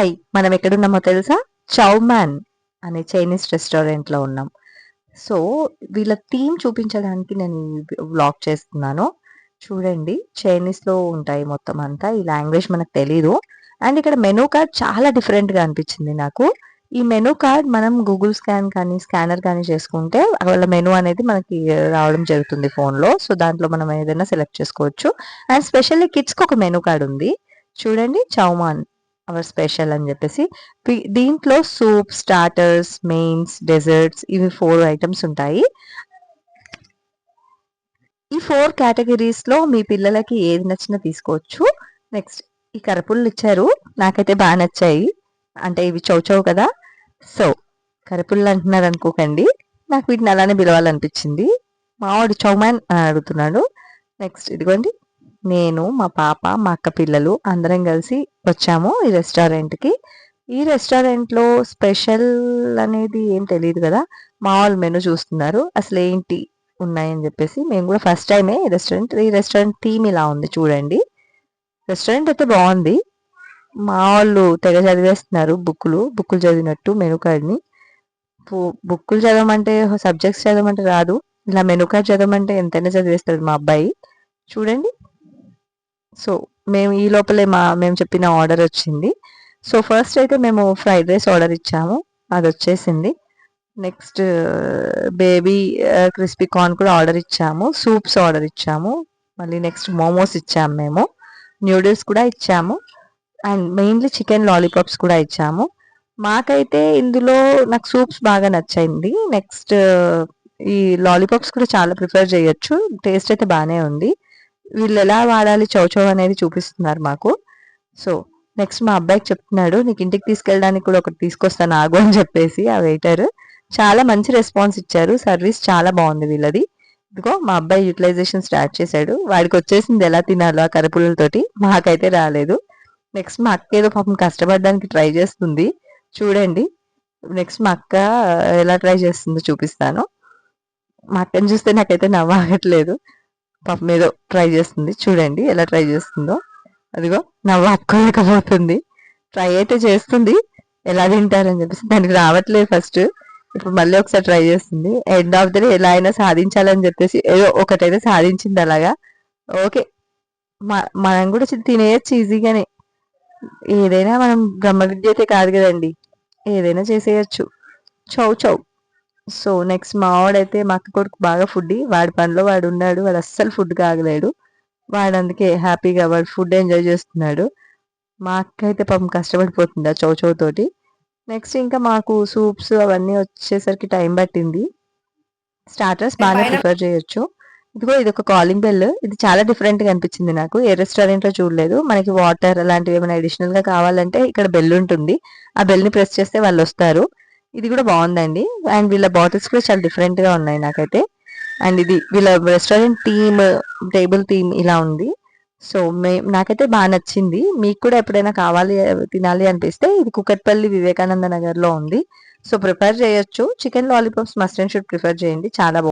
Hi! మనం ఎక్కడున్నామో తెలుసా? చౌమాన్ అనే చైనీస్ రెస్టారెంట్‌లో ఉన్నాం. సో, వీళ్ళ థీమ్ చూపించడానికి నేను ఈ వ్లాగ్ చేస్తున్నాను. చూడండి, చైనీస్‌లో ఉంటాయి మొత్తం అంతా. ఈ లాంగ్వేజ్ మనకు తెలీదు. అండ్ ఇక్కడ మెనూ కార్డ్ చాలా డిఫరెంట్‌గా అనిపించింది నాకు. ఈ మెనూ కార్డ్ మనం గూగుల్ స్కాన్ కానీ, స్కానర్ కానీ చేసుకుంటే వాళ్ళ మెనూ అనేది మనకి రావడం జరుగుతుంది ఫోన్‌లో. సో, దాంట్లో మనం ఏదైనా సెలెక్ట్ చేసుకోవచ్చు. అండ్ స్పెషల్లీ కిడ్స్‌కి ఒక మెనూ కార్డ్ ఉంది. చూడండి, చౌమాన్ అవర్ స్పెషల్ అని చెప్పేసి దీంట్లో సూప్, స్టార్టర్స్, మెయిన్స్, డెజర్ట్స్ ఇవి 4 ఐటమ్స్ ఉంటాయి. ఈ 4 కేటగిరీస్ లో మీ పిల్లలకి ఏది నచ్చినా తీసుకోవచ్చు. నెక్స్ట్ ఈ కరపుళ్ళు ఇచ్చారు, నాకైతే బాగా నచ్చాయి. అంటే ఇవి చౌచౌ కదా, సో కరపుళ్ళు అంటున్నారు అనుకోకండి, నాకు వీటిని అలానే పిలవాలనిపించింది. మావాడు చౌమాన్ అని అడుగుతున్నాడు. నెక్స్ట్ ఇదిగోండి, నేను, మా పాప, మా అక్క పిల్లలు అందరం కలిసి వచ్చాము ఈ రెస్టారెంట్‌కి. ఈ రెస్టారెంట్‌లో స్పెషల్ అనేది ఏం తెలీదు కదా! మా వాళ్ళు మెనూ చూస్తున్నారు. అసలేంటి ఉన్నాయని చెప్పేసి. మేము కూడా ఫస్ట్ టైమే ఈ రెస్టారెంట్. ఈ రెస్టారెంట్ థీమ్ ఇలా ఉంది చూడండి. రెస్టారెంట్ అయితే బాగుంది. మా వాళ్ళు తెగ చదివేస్తున్నారు బుక్కులు చదివినట్టు మెనూ కార్డ్‌ని. బుక్కులు చదవమంటే, సబ్జెక్ట్స్ చదవమంటే రాదు. ఇలా మెనూ కార్డ్ చదవమంటే ఎంతైనా చదివేస్తాడు మా అబ్బాయి. చూడండి. సో మేము ఈ లోపలే మేము చెప్పిన ఆర్డర్ వచ్చింది. సో ఫస్ట్ అయితే మేము ఫ్రైడ్ రైస్ ఆర్డర్ ఇచ్చాము, అది వచ్చేసింది. నెక్స్ట్ బేబీ క్రిస్పీ కార్న్ కూడా ఆర్డర్ ఇచ్చాము. సూప్స్ ఆర్డర్ ఇచ్చాము. మళ్ళీ నెక్స్ట్ మోమోస్ ఇచ్చాము, మేము న్యూడిల్స్ కూడా ఇచ్చాము. అండ్ మెయిన్లీ చికెన్ లాలీపాప్స్ కూడా ఇచ్చాము. మాకైతే ఇందులో నాకు సూప్స్ బాగా నచ్చింది. నెక్స్ట్ ఈ లాలీపాప్స్ కూడా చాలా ప్రిఫర్ చేయొచ్చు, టేస్ట్ అయితే బాగానే ఉంది. వీళ్ళు ఎలా వాడాలి చౌచౌ అనేది చూపిస్తున్నారు మాకు. సో నెక్స్ట్ మా అబ్బాయికి చెప్తున్నాడు, నీకు ఇంటికి తీసుకెళ్ళడానికి కూడా ఒకటి తీసుకొస్తాను ఆగు అని చెప్పేసి ఆ వెయిటర్. చాలా మంచి రెస్పాన్స్ ఇచ్చారు, సర్వీస్ చాలా బాగుంది వీళ్ళది. ఇదిగో మా అబ్బాయి యూటిలైజేషన్ స్టార్ట్ చేశాడు. వాడికి వచ్చేసింది ఎలా తినాలో ఆ కరపులతోటి, మాకైతే రాలేదు. నెక్స్ట్ మా అక్క ఏదో పాపం కష్టపడడానికి ట్రై చేస్తుంది, చూడండి. నెక్స్ట్ మా అక్క ఎలా ట్రై చేస్తుందో చూపిస్తాను. మా అక్కని చూస్తే నాకైతే నవ్వాగట్లేదు. పాపం ఏదో ట్రై చేస్తుంది, చూడండి ఎలా ట్రై చేస్తుందో. అదిగో నవ్వు ఆపుకోలేకపోతుంది. ట్రై అయితే చేస్తుంది, ఎలా తింటారని చెప్పేసి. దానికి రావట్లేదు ఫస్ట్, ఇప్పుడు మళ్ళీ ఒకసారి ట్రై చేస్తుంది. ఎండ్ ఆఫ్ ద డే ఎలా అయినా సాధించాలని చెప్పేసి ఏదో ఒకటైతే సాధించింది అలాగా. ఓకే, మనం కూడా తినేయచ్చు ఈజీగానే. ఏదైనా మనం బ్రహ్మ విద్య అయితే కాదు కదండి, ఏదైనా చేసేయచ్చు. చౌ చౌ. సో నెక్స్ట్ మా వాడైతే, మా అక్క కొడుకు బాగా ఫుడ్, వాడి పనిలో వాడు ఉన్నాడు, వాడు అస్సలు ఫుడ్ కాగలేడు. వాడు అందుకే హ్యాపీగా వాడు ఫుడ్ ఎంజాయ్ చేస్తున్నాడు. మా అక్క అయితే పాపం కష్టపడిపోతుంది ఆ చౌచౌ తోటి. నెక్స్ట్ ఇంకా మాకు సూప్స్ అవన్నీ వచ్చేసరికి టైం పట్టింది. స్టార్టర్స్ బాగానే ప్రిఫర్ చేయొచ్చు. ఇదిగో ఇది ఒక కాలింగ్ బెల్, ఇది చాలా డిఫరెంట్గా అనిపించింది నాకు, ఏ రెస్టారెంట్లో చూడలేదు. మనకి వాటర్ అలాంటివి ఏమైనా అడిషనల్ గా కావాలంటే ఇక్కడ బెల్ ఉంటుంది, ఆ బెల్ ని ప్రెస్ చేస్తే వాళ్ళు వస్తారు. ఇది కూడా బాగుందండి. అండ్ వీళ్ళ బాటిల్స్ కూడా చాలా డిఫరెంట్ గా ఉన్నాయి నాకైతే. అండ్ ఇది వీళ్ళ రెస్టారెంట్ థీమ్, టేబుల్ థీమ్ ఇలా ఉంది. సో నాకైతే బాగా నచ్చింది. మీకు కూడా ఎప్పుడైనా కావాలి తినాలి అనిపిస్తే ఇది కుకట్పల్లి వివేకానంద నగర్ లో ఉంది. సో ప్రిపేర్ చేయొచ్చు. Chicken lollipops must and should prefer చేయండి, చాలా